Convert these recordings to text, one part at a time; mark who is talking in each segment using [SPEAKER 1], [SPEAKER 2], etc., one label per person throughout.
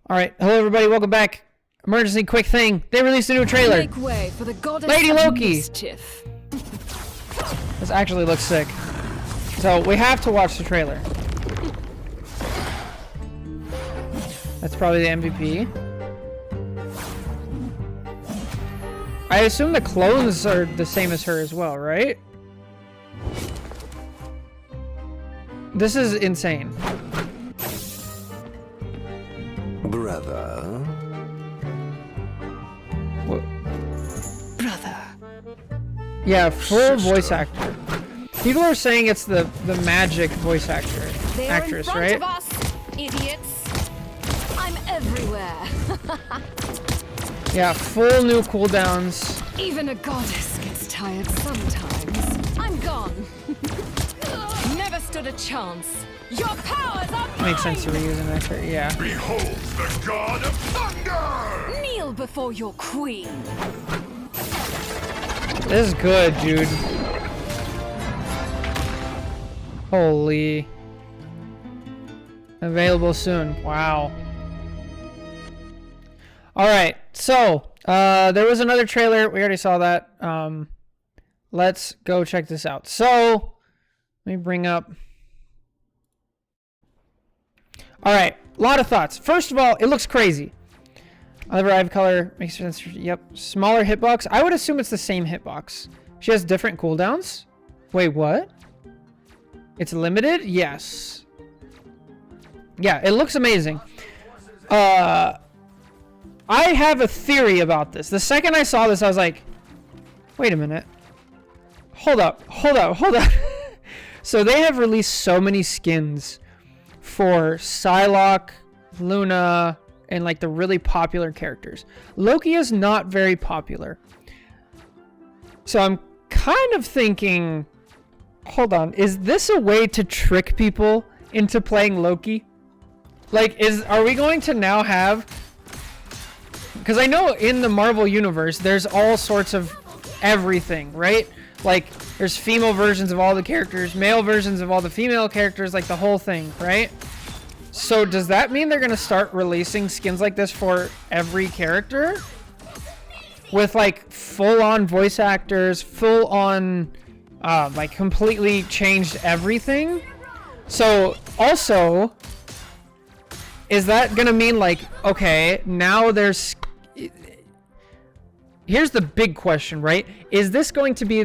[SPEAKER 1] All right, hello everybody, welcome back. Emergency quick thing. They released a new trailer.
[SPEAKER 2] Make way for the goddess
[SPEAKER 1] Lady
[SPEAKER 2] of
[SPEAKER 1] Loki.
[SPEAKER 2] mischief.
[SPEAKER 1] This actually looks sick. So we have to watch the trailer. That's probably the MVP. I assume the clothes are the same as her as well, right? This is insane.
[SPEAKER 3] Brother.
[SPEAKER 1] What?
[SPEAKER 2] Brother.
[SPEAKER 1] Yeah, full voice actor. People are saying it's the magic voice actress, right?
[SPEAKER 2] Of us, idiots. I'm everywhere.
[SPEAKER 1] Yeah, full new cooldowns.
[SPEAKER 2] Even a goddess gets tired sometimes. I'm gone. Never stood a chance. Your powers are mine!
[SPEAKER 1] Makes sense to reuse an actor, yeah.
[SPEAKER 4] Behold the god of thunder!
[SPEAKER 2] Kneel before your queen.
[SPEAKER 1] This is good, dude. Holy. Available soon. Wow. Alright, so, there was another trailer. We already saw that. Let's go check this out. So, let me bring up... Alright, a lot of thoughts. First of all, it looks crazy. Other eye color makes sense. Yep. Smaller hitbox. I would assume it's the same hitbox. She has different cooldowns. Wait, what? It's limited? Yes. Yeah, it looks amazing. I have a theory about this. The second I saw this, I was like, wait a minute. Hold up. So they have released so many skins for Psylocke, Luna, and like the really popular characters. Loki is not very popular. So I'm kind of thinking, hold on, is this a way to trick people into playing Loki? Like, are we going to now have, because I know in the Marvel universe, there's all sorts of everything, right? Like, there's female versions of all the characters, male versions of all the female characters, like the whole thing, right? So does that mean they're gonna start releasing skins like this for every character? With like full-on voice actors, full-on, like completely changed everything? So also, is that gonna mean like, okay, now there's... Here's the big question, right? Is this going to be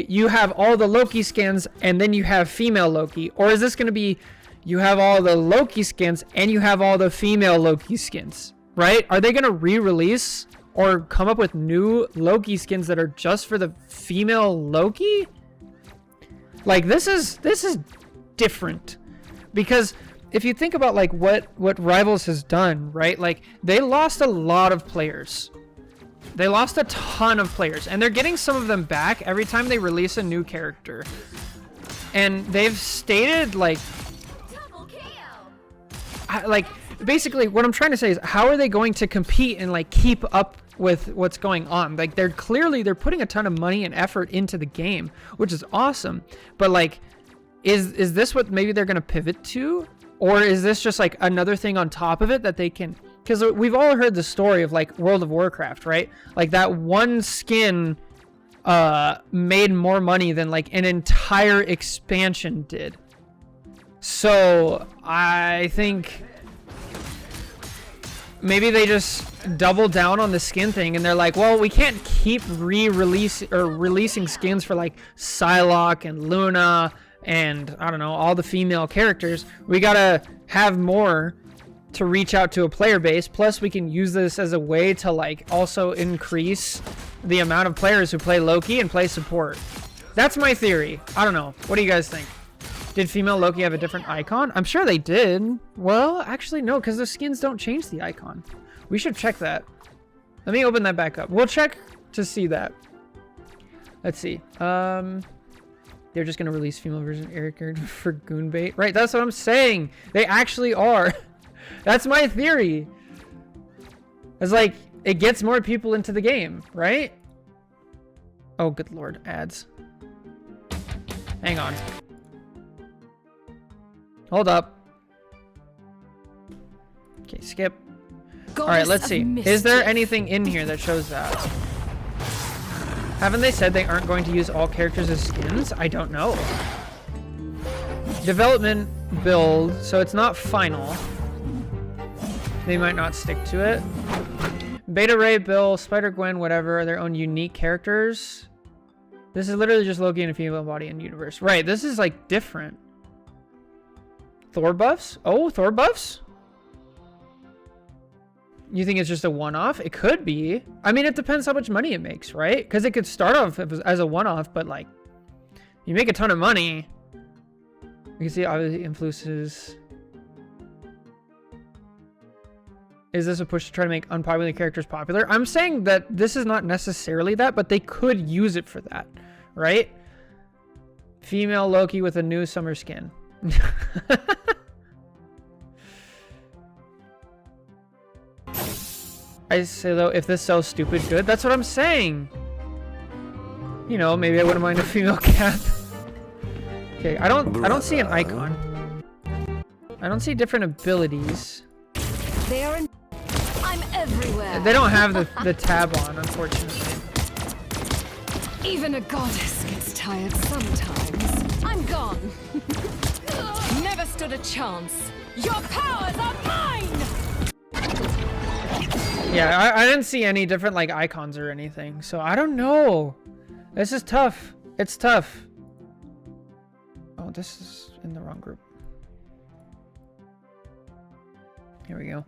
[SPEAKER 1] you have all the Loki skins and then you have female Loki? Or is this going to be you have all the Loki skins and you have all the female Loki skins, right? Are they going to re-release or come up with new Loki skins that are just for the female Loki? Like, this is different. Because if you think about like what Rivals has done, right? Like, they lost a lot of players. They lost a ton of players, and they're getting some of them back every time they release a new character. And they've stated, like, basically what I'm trying to say is, how are they going to compete and like keep up with what's going on? Like, they're putting a ton of money and effort into the game, which is awesome. But like, is this what maybe they're going to pivot to? Or is this just like another thing on top of it that they can... Because we've all heard the story of like World of Warcraft, right? Like that one skin made more money than like an entire expansion did. So I think maybe they just double down on the skin thing and they're like, well, we can't keep releasing skins for like Psylocke and Luna and I don't know, all the female characters. We gotta have more to reach out to a player base. Plus we can use this as a way to like also increase the amount of players who play Loki and play support. That's my theory. I don't know. What do you guys think? Did female Loki have a different icon? I'm sure they did. Well, actually no, because the skins don't change the icon. We should check that. Let me open that back up. We'll check to see that. Let's see. They're just gonna release female version of Eric for Goonbait. Right, that's what I'm saying. They actually are. That's my theory. It's like, it gets more people into the game, right? Oh, good lord, ads. Hang on. Hold up. Okay, skip. All right, let's see. Is there anything in here that shows that? Haven't they said they aren't going to use all characters as skins? I don't know. Development build, so it's not final. They might not stick to it. Beta Ray, Bill, Spider-Gwen, whatever, are their own unique characters. This is literally just Loki in a female body and universe. Right, this is like different. Thor buffs? Oh, Thor buffs? You think it's just a one-off? It could be. I mean, it depends how much money it makes, right? Because it could start off as a one-off, but like, you make a ton of money. You can see obviously influences. Is this a push to try to make unpopular characters popular? I'm saying that this is not necessarily that, but they could use it for that, right? Female Loki with a new summer skin. I say though, if this sells stupid good, that's what I'm saying. You know, maybe I wouldn't mind a female Cap. Okay, I don't see an icon. I don't see different abilities.
[SPEAKER 2] They are in. I'm everywhere.
[SPEAKER 1] They don't have the tab on, unfortunately.
[SPEAKER 2] Even a goddess gets tired sometimes. I'm gone. Never stood a chance. Your powers are mine!
[SPEAKER 1] Yeah, I didn't see any different like icons or anything, so I don't know. This is tough. It's tough. Oh, this is in the wrong group. Here we go.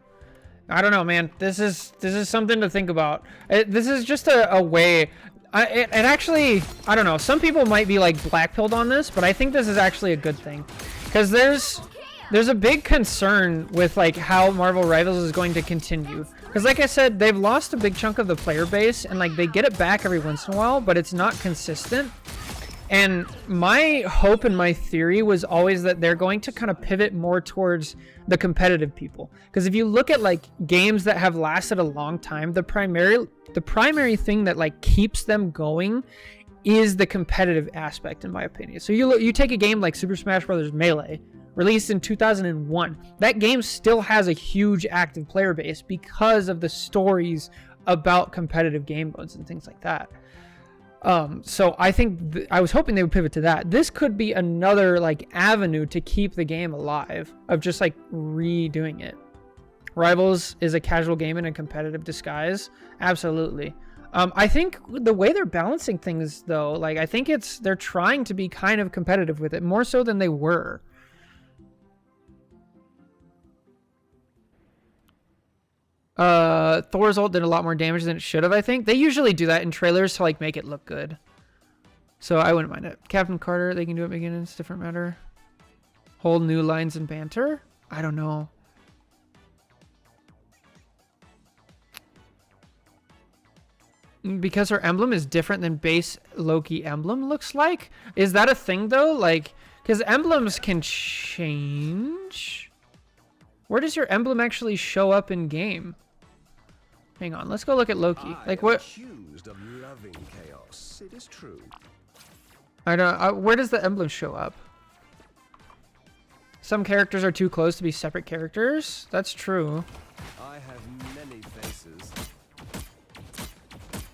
[SPEAKER 1] I don't know, man. This is something to think about. This is just a way. It actually, I don't know. Some people might be like blackpilled on this, but I think this is actually a good thing, because there's a big concern with like how Marvel Rivals is going to continue. Because like I said, they've lost a big chunk of the player base, and like they get it back every once in a while, but it's not consistent. And my hope and my theory was always that they're going to kind of pivot more towards the competitive people. Because if you look at like games that have lasted a long time, the primary thing that like keeps them going is the competitive aspect, in my opinion. So you take a game like Super Smash Bros. Melee, released in 2001. That game still has a huge active player base because of the stories about competitive game modes and things like that. So I think I was hoping they would pivot to that. This could be another like avenue to keep the game alive, of just like redoing it. Rivals is a casual game in a competitive disguise. Absolutely. I think the way they're balancing things though, like I think they're trying to be kind of competitive with it, more so than they were. Thor's ult did a lot more damage than it should have, I think. They usually do that in trailers to like make it look good. So I wouldn't mind it. Captain Carter, they can do it beginning, it's a different matter. Whole new lines and banter? I don't know. Because her emblem is different than base Loki emblem looks like? Is that a thing though? Like, because emblems can change. Where does your emblem actually show up in game? Hang on, let's go look at Loki. Like what?
[SPEAKER 3] Accused of loving chaos. It is true.
[SPEAKER 1] I don't. Where does the emblem show up? Some characters are too close to be separate characters. That's true.
[SPEAKER 3] I have many faces.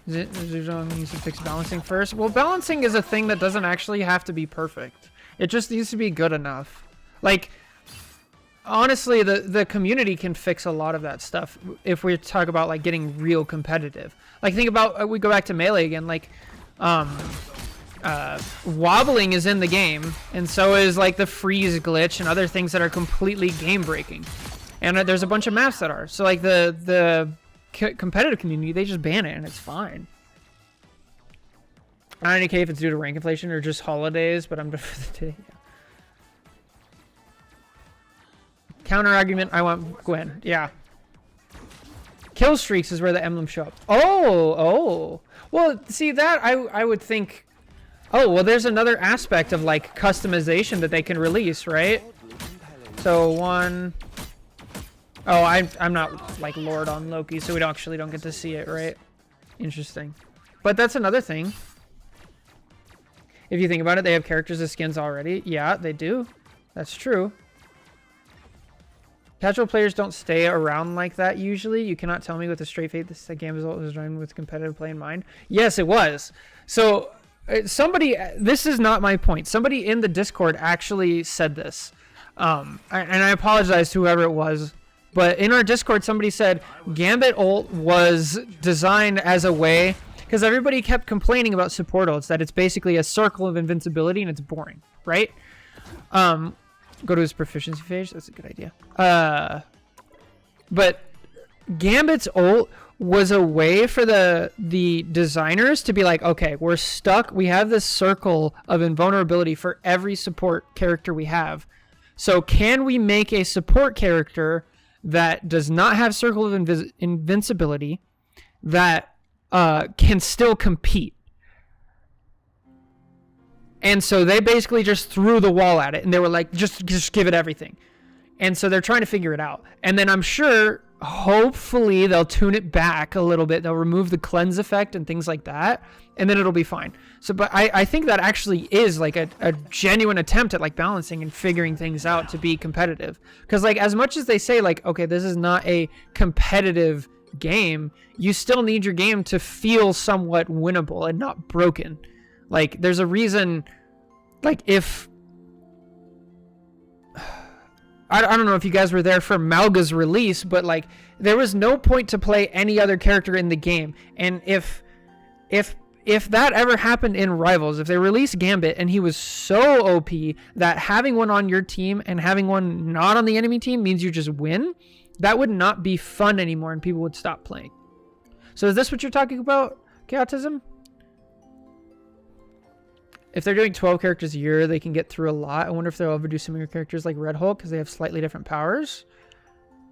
[SPEAKER 1] Zhejiang needs to fix balancing first. Well, balancing is a thing that doesn't actually have to be perfect. It just needs to be good enough. Like, honestly, the community can fix a lot of that stuff if we talk about like getting real competitive. Like think about, we go back to Melee again, like wobbling is in the game, and so is like the freeze glitch and other things that are completely game breaking, and there's a bunch of maps that are, so like the competitive community, they just ban it and it's fine. I don't know if it's due to rank inflation or just holidays, but I'm for the day. Yeah. Counter argument, I want Gwen. Yeah. Kill streaks is where the emblems show up. Oh. Well, see that I would think. Oh, well, there's another aspect of like customization that they can release, right? So one. Oh, I'm not like Lord on Loki, so we actually don't get to see it, right? Interesting. But that's another thing. If you think about it, they have characters as skins already. Yeah, they do. That's true. Casual players don't stay around like that usually. You cannot tell me with a straight face this game was designed with competitive play in mind. Yes, it was. So somebody, this is not my point. Somebody in the Discord actually said this. And I apologize to whoever it was. But in our Discord, somebody said Gambit ult was designed as a way, because everybody kept complaining about support ults, that it's basically a circle of invincibility and it's boring, right? Go to his proficiency phase. That's a good idea. But Gambit's ult was a way for the designers to be like, okay, we're stuck. We have this circle of invulnerability for every support character we have. So can we make a support character that does not have circle of invincibility that can still compete? And so they basically just threw the wall at it, and they were like, just give it everything. And so they're trying to figure it out. And then I'm sure, hopefully, they'll tune it back a little bit. They'll remove the cleanse effect and things like that, and then it'll be fine. So, but I think that actually is like a genuine attempt at like balancing and figuring things out to be competitive. Because like as much as they say like, okay, this is not a competitive game, you still need your game to feel somewhat winnable and not broken. Like, there's a reason, like, if... I don't know if you guys were there for Malga's release, but, like, there was no point to play any other character in the game. And if that ever happened in Rivals, if they released Gambit and he was so OP that having one on your team and having one not on the enemy team means you just win, that would not be fun anymore and people would stop playing. So is this what you're talking about, Chaotism? If they're doing 12 characters a year, they can get through a lot. I wonder if they'll ever do similar characters like Red Hulk because they have slightly different powers.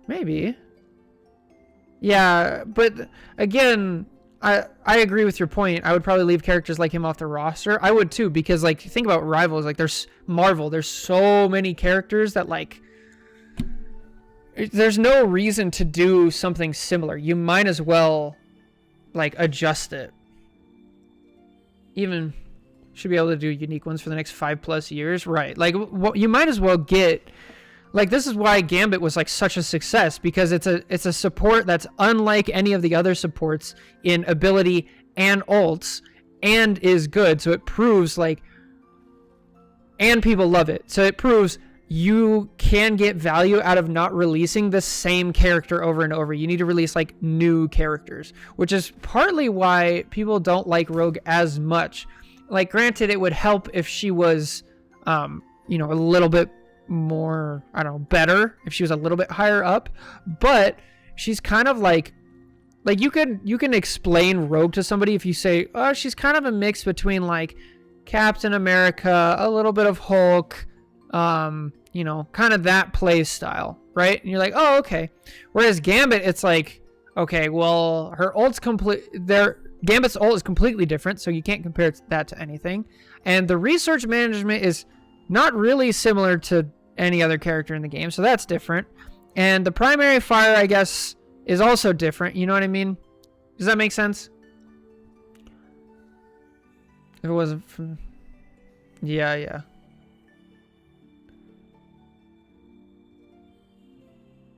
[SPEAKER 1] Maybe. Yeah, but again, I agree with your point. I would probably leave characters like him off the roster. I would too, because like think about Rivals. Like there's Marvel. There's so many characters that like there's no reason to do something similar. You might as well like adjust it. Even should be able to do unique ones for the next 5+ years, right? Like you might as well get, like this is why Gambit was like such a success, because it's a support that's unlike any of the other supports in ability and ults, and is good. So it proves like, and people love it. So it proves you can get value out of not releasing the same character over and over. You need to release like new characters, which is partly why people don't like Rogue as much. Like, granted, it would help if she was, you know, a little bit more, I don't know, better, if she was a little bit higher up, but she's kind of like you can explain Rogue to somebody if you say, oh, she's kind of a mix between like Captain America, a little bit of Hulk, you know, kind of that play style, right? And you're like, oh, okay. Whereas Gambit, it's like, okay, well, her ult's Gambit's ult is completely different, so you can't compare that to anything. And the research management is not really similar to any other character in the game, so that's different. And the primary fire, I guess, is also different. You know what I mean? Does that make sense? If it wasn't from... Yeah.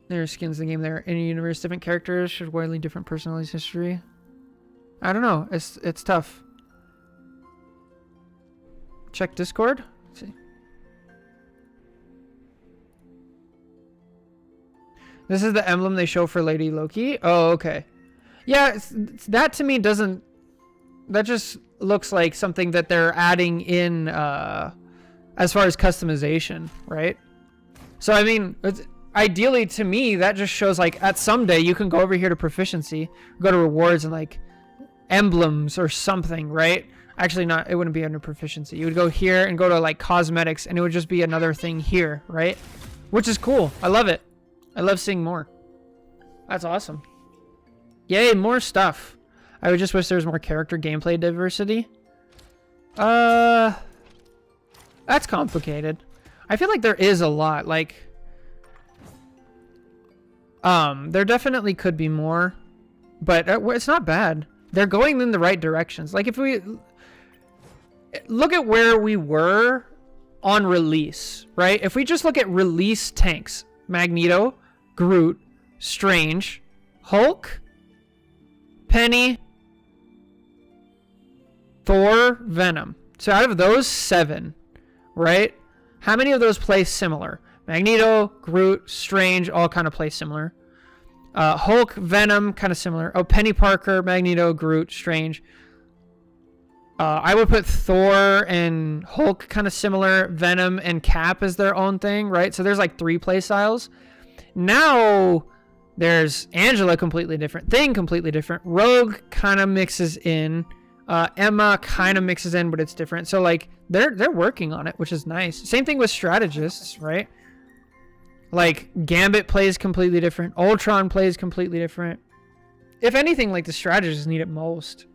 [SPEAKER 1] There are skins in the game. There are in a universe, different characters should widely different personalities, history. I don't know. It's tough. Check Discord. Let's see. This is the emblem they show for Lady Loki. Oh, okay. Yeah, that to me doesn't... That just looks like something that they're adding in as far as customization, right? So, I mean, ideally to me, that just shows like at someday you can go over here to proficiency, go to rewards and like... emblems or something, right? Actually not, it wouldn't be under proficiency. You would go here and go to like cosmetics and it would just be another thing here, right? Which is cool. I love it. I love seeing more. That's awesome. Yay, more stuff. I would just wish there was more character gameplay diversity. That's complicated. I feel like there is a lot. Like there definitely could be more, but it's not bad. They're going in the right directions. Like if we look at where we were on release, right? If we just look at release tanks, Magneto, Groot, Strange, Hulk, Penny, Thor, Venom. So out of those 7, right? How many of those play similar? Magneto, Groot, Strange, all kind of play similar. Hulk, Venom, kind of similar. Oh, Penny Parker, Magneto, Groot, Strange. I would put Thor and Hulk kind of similar. Venom and Cap is their own thing, right? So there's like 3 play styles. Now there's Angela, completely different. Thing, completely different. Rogue kind of mixes in. Emma kind of mixes in, but it's different. So like they're working on it, which is nice. Same thing with strategists, right? Like Gambit plays completely different. Ultron plays completely different. If anything, like the strategists need it most.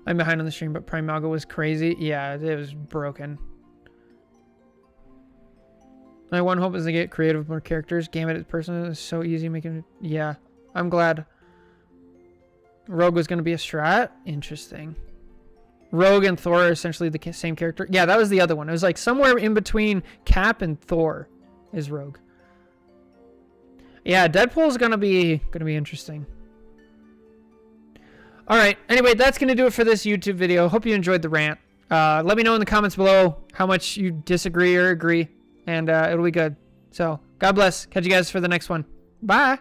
[SPEAKER 1] I'm behind on the stream, but Primago was crazy. Yeah, it was broken. My one hope is to get creative with more characters. Gambit in person is so easy making it. Yeah, I'm glad. Rogue was going to be a strat. Interesting. Rogue and Thor are essentially the same character. Yeah, that was the other one. It was like somewhere in between Cap and Thor is Rogue. Yeah, Deadpool's going to be interesting. All right. Anyway, that's going to do it for this YouTube video. Hope you enjoyed the rant. Let me know in the comments below how much you disagree or agree, and it'll be good. So, God bless. Catch you guys for the next one. Bye.